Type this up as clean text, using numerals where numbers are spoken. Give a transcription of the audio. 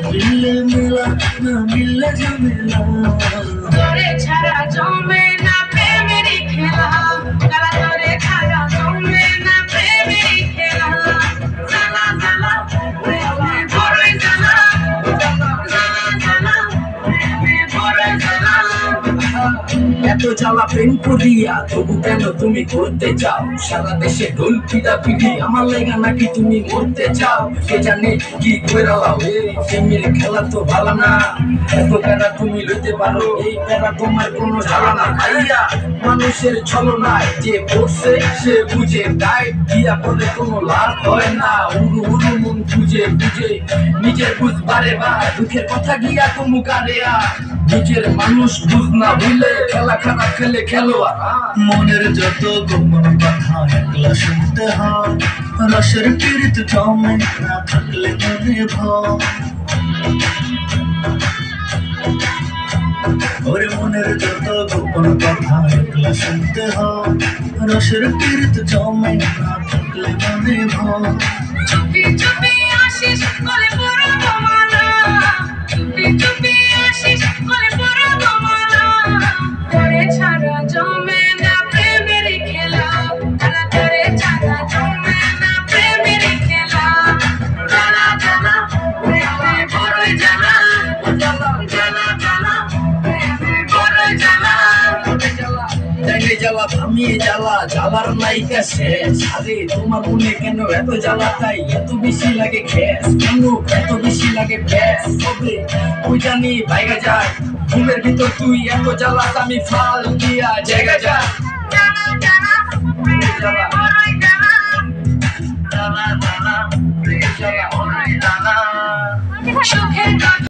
मिलले मिला ना मिलले झमेला তোরে ছাড়া জমে না প্রেমেরই খেলা কালা তোরে ছাড়া জমে না প্রেমেরই খেলা জালা জালা প্রেমে বড়ই জালা জালা জালা প্রেমে বড়ই জালা এত জ্বালা প্রেম করিয়া তবু কেন তুমি করতে চাও সারা দেশে ঢোল পিটা পিটি আমার লেগা নাকি তুমি মরতে চাও কে জানে কি কইরালাও এই প্রেমের খেলা তো ভালো না এত প্যারা তুমি লইতে পারো এই প্যারা তোমার কোনো জ্বালা না ভাইয়া মানুষের ছলনায় যে পড়ছে সে বুঝে তাই দিয়া বলে কোনো লাভ হয় না উড়ু উড়ু মন বুঝে বুঝে নিজের বুঝবারে বা দুঃখের কথা গিয়া তুমি কারেয়া নিজের মানুষ বুঝ না বুঝলে খেলা খারাপ খেলে খেলোয়াড় মনের যত গোপন কথা একলা শুনতে হয় রসের পীড়িত জমে না থাকলে মনে ভয় ওরে মনের যত গোপন কথা একলা শুনতে হয় রসের পীড়িত জমে না থাকলে মনে ভয় চুপি চুপি আসিস বলে বড় তোমালা চুপি চুপি আসিস বলে বড় তোমালা তোরে ছাড়া জমে না প্রেমেরই খেলা কালা তোরে ছাড়া জমে না প্রেমেরই খেলা জালা জালা প্রেমে বড়ই জালা জালা জালা জালা প্রেমে বড়ই জালা জানে জ্বালা থামিয়ে জ্বালা জ্বালার নায়িকা শেষ আরে তোমার মনে কেন এত জ্বালা তাই এত বেশি লাগে খ্যাস কেন এত বেশি লাগে ব্যাস তবে ওই জানি বাইরে যায় ঘুমের ভিতর তুই এত জ্বালা আমি ফাল দিয়া জায়গা যা জালা জালা প্রেমে বড়ই জালা জ্বালা জ্বালা প্রেম জ্বালা অনেক জ্বালা সুখে